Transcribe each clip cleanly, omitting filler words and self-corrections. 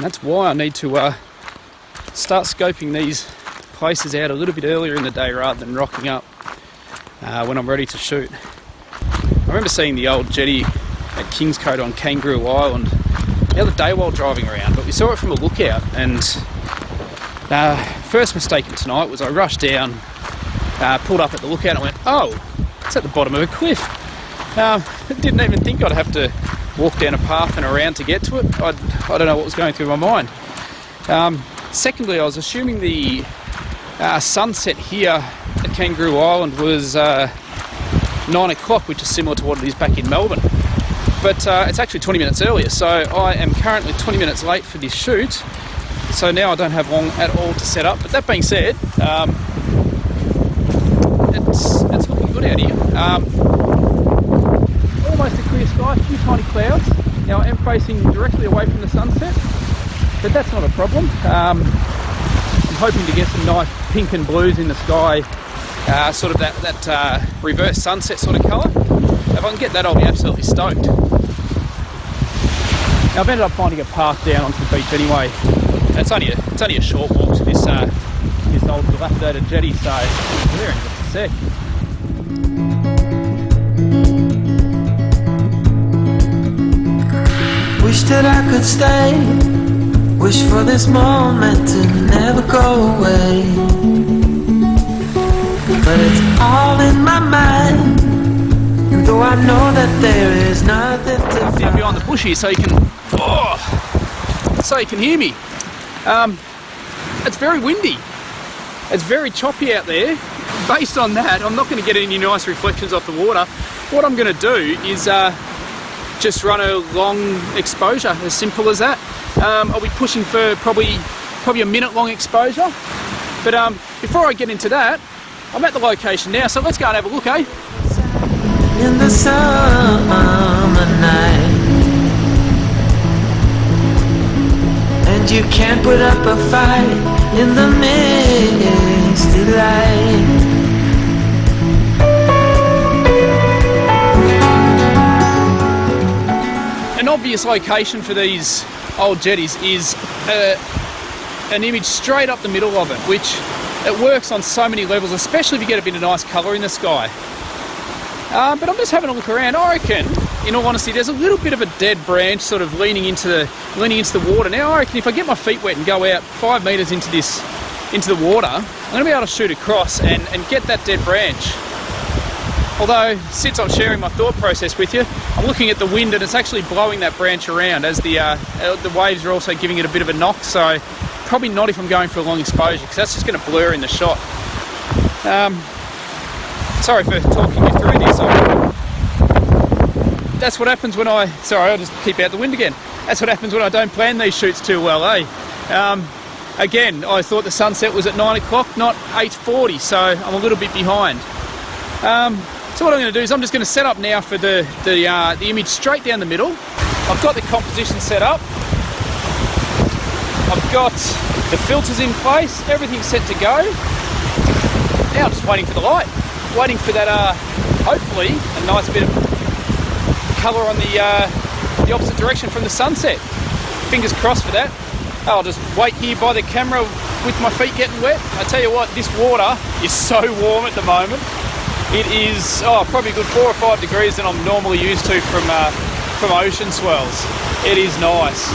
And that's why I need to start scoping these places out a little bit earlier in the day rather than rocking up when I'm ready to shoot. I remember seeing the old jetty at Kingscote on Kangaroo Island the other day while driving around, but we saw it from a lookout, and first mistake of tonight was I rushed down, pulled up at the lookout and went, oh, it's at the bottom of a cliff. Didn't even think I'd have to walk down a path and around to get to it. I don't know what was going through my mind. Secondly, I was assuming the sunset here at Kangaroo Island was 9 o'clock, which is similar to what it is back in Melbourne. But it's actually 20 minutes earlier, so I am currently 20 minutes late for this shoot. So now I don't have long at all to set up. But that being said, it's looking good out here. Almost a clear sky, a few tiny clouds. Now I am facing directly away from the sunset, but that's not a problem. I'm hoping to get some nice pink and blues in the sky, sort of that reverse sunset sort of colour. If I can get that, I'll be absolutely stoked. Now I've ended up finding a path down onto the beach anyway. It's only a short walk to this old dilapidated jetty, so we're there in just a sec. Wish that I could stay. Wish for this moment to never go away. But it's all in my mind. And though I know that there is nothing to Down behind the bush here, so you can hear me. It's very windy. It's very choppy out there. Based on that, I'm not going to get any nice reflections off the water. What I'm going to do is just run a long exposure, as simple as that. I'll be pushing for probably a minute long exposure. But before I get into that, I'm at the location now, so let's go and have a look, eh? in the summer night, and you can't put up a fight in the misty light. An obvious location for these old jetties is an image straight up the middle of it, which it works on so many levels, especially if you get a bit of nice colour in the sky. But I'm just having a look around. I reckon, in all honesty, there's a little bit of a dead branch sort of leaning into the water. Now I reckon if I get my feet wet and go out 5 metres into the water, I'm going to be able to shoot across and get that dead branch. Although, since I'm sharing my thought process with you, I'm looking at the wind and it's actually blowing that branch around as the waves are also giving it a bit of a knock, so probably not if I'm going for a long exposure, because that's just going to blur in the shot. Sorry for talking you through this. That's what happens when I'll just keep out the wind again. That's what happens when I don't plan these shoots too well, eh? Again, I thought the sunset was at 9 o'clock, not 8:40, so I'm a little bit behind. So what I'm going to do is I'm just going to set up now for the image straight down the middle. I've got the composition set up. I've got the filters in place. Everything's set to go. Now I'm just waiting for the light. Waiting for that, hopefully, a nice bit of colour on the opposite direction from the sunset. Fingers crossed for that. I'll just wait here by the camera with my feet getting wet. I tell you what, this water is so warm at the moment. It is probably a good 4 or 5 degrees than I'm normally used to from ocean swells. It is nice.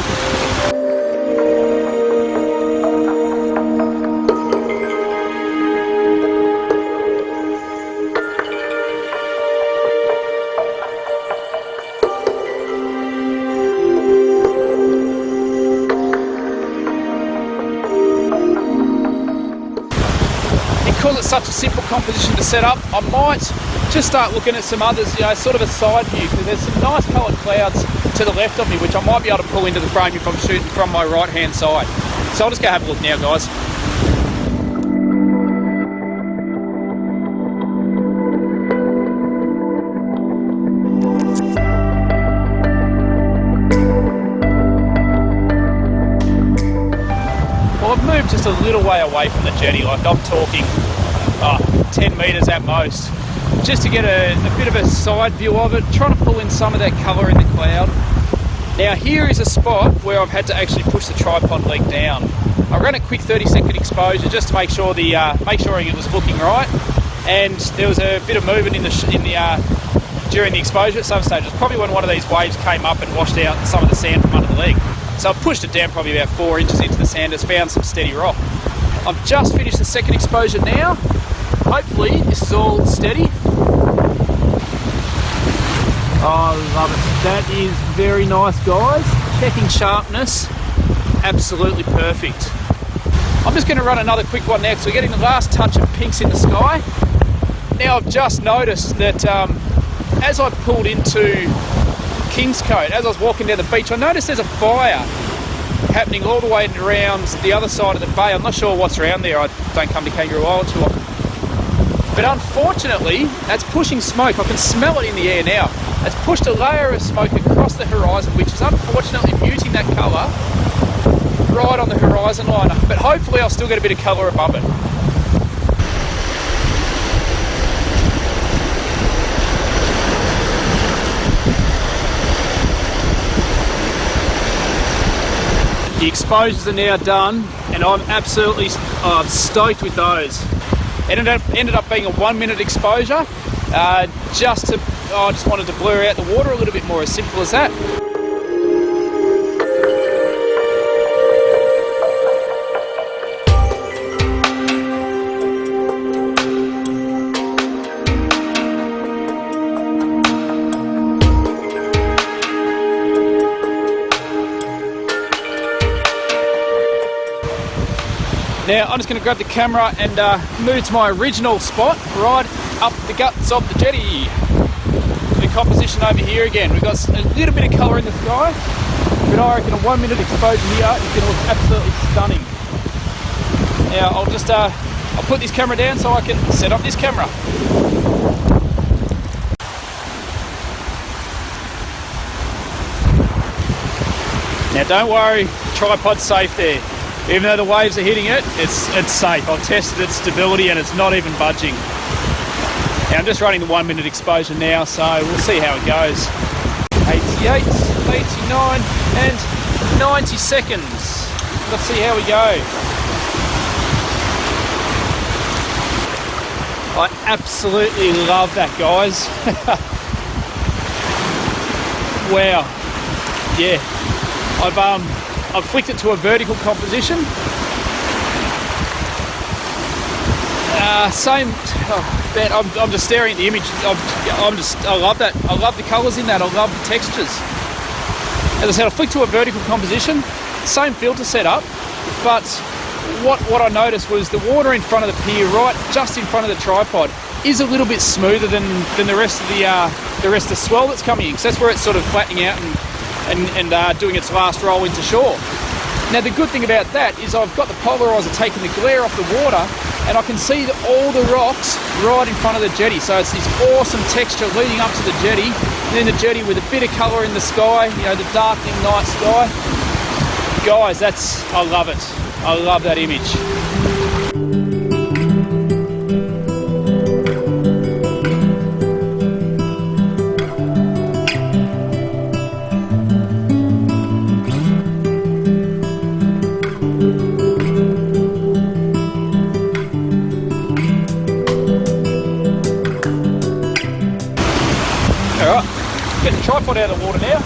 Because it's such a simple composition to set up, I might just start looking at some others, sort of a side view, because there's some nice coloured clouds to the left of me, which I might be able to pull into the frame if I'm shooting from my right hand side. So I'll just go have a look now, guys. Well, I've moved just a little way away from the jetty, like I'm talking 10 metres at most, just to get a bit of a side view of it, trying to pull in some of that colour in the cloud. Now here is a spot where I've had to actually push the tripod leg down. I ran a quick 30-second exposure just to make sure it was looking right, and there was a bit of movement during the exposure at some stages. Probably when one of these waves came up and washed out some of the sand from under the leg. So I pushed it down probably about 4 inches into the sand. It's found some steady rock. I've just finished the second exposure now. Hopefully this is all steady. Oh, I love it. That is very nice, guys. Checking sharpness, absolutely perfect. I'm just going to run another quick one now because we're getting the last touch of pinks in the sky. Now I've just noticed that as I pulled into Kingscote, as I was walking down the beach, I noticed there's a fire happening all the way around the other side of the bay. I'm not sure what's around there. I don't come to Kangaroo Island too often. But unfortunately, that's pushing smoke. I can smell it in the air now. It's pushed a layer of smoke across the horizon, which is unfortunately muting that colour right on the horizon line. But hopefully I'll still get a bit of colour above it. The exposures are now done, and I'm absolutely stoked with those. Ended up being a 1 minute exposure, I just wanted to blur out the water a little bit more, as simple as that. Now I'm just going to grab the camera and move to my original spot, right up the guts of the jetty. The composition over here again. We've got a little bit of colour in the sky, but I reckon a 1 minute exposure here is going to look absolutely stunning. Now I'll put this camera down so I can set up this camera. Now don't worry, the tripod's safe there. Even though the waves are hitting it, it's safe. I've tested its stability and it's not even budging. Now I'm just running the 1 minute exposure now, so we'll see how it goes. 88, 89 and 90 seconds. Let's see how we go. I absolutely love that, guys. Wow. Yeah. I've flicked it to a vertical composition. I'm just staring at the image. I love that. I love the colours in that. I love the textures. As I said, I flicked to a vertical composition, same filter setup, but what I noticed was the water in front of the pier, right just in front of the tripod, is a little bit smoother than the rest of the swell that's coming in, because that's where it's sort of flattening out and doing its last roll into shore. Now the good thing about that is I've got the polarizer taking the glare off the water, and I can see all the rocks right in front of the jetty. So it's this awesome texture leading up to the jetty, and then the jetty with a bit of colour in the sky, you know, the darkening night sky. Guys, I love it. I love that image. Get the tripod out of the water now.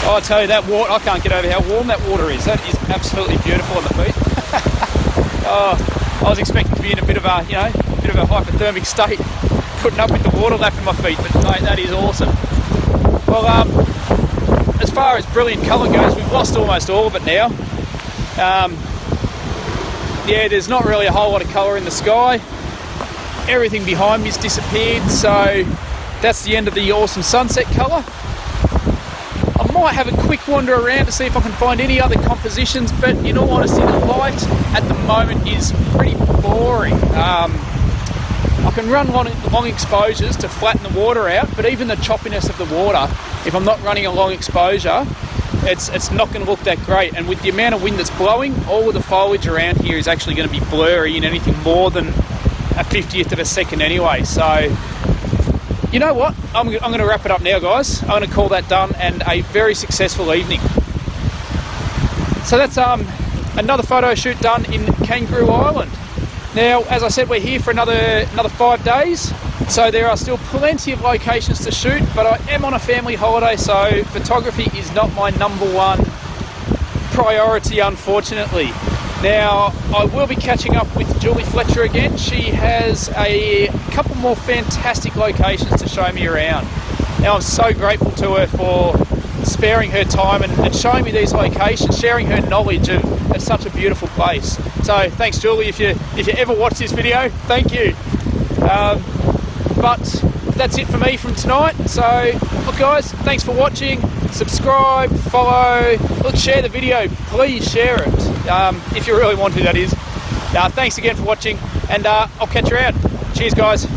Oh, I tell you, that water, I can't get over how warm that water is. That is absolutely beautiful on the feet. Oh, I was expecting to be in a bit of a hypothermic state, putting up with the water lapping my feet, but mate, that is awesome. Well, as far as brilliant colour goes, we've lost almost all of it now. Yeah, there's not really a whole lot of colour in the sky. Everything behind me's disappeared, so that's the end of the awesome sunset colour. I might have a quick wander around to see if I can find any other compositions, but in all honesty, the light at the moment is pretty boring. I can run long exposures to flatten the water out, but even the choppiness of the water, if I'm not running a long exposure, it's not going to look that great. And with the amount of wind that's blowing, all of the foliage around here is actually going to be blurry in anything more than a 50th of a second anyway. So You know what? I'm going to wrap it up now, guys. I'm going to call that done and a very successful evening. So that's another photo shoot done in Kangaroo Island. Now, as I said, we're here for another 5 days. So there are still plenty of locations to shoot, but I am on a family holiday, so photography is not my #1 priority, unfortunately. Now, I will be catching up with Julie Fletcher again. She has a couple more fantastic locations to show me around. Now, I'm so grateful to her for sparing her time and showing me these locations, sharing her knowledge of such a beautiful place. So, thanks, Julie. If you ever watch this video, thank you. But that's it for me from tonight. So, look, guys, thanks for watching. Subscribe, follow, look, share the video. Please share it, if you really want to, that is. Thanks again for watching, and I'll catch you around. Cheers, guys.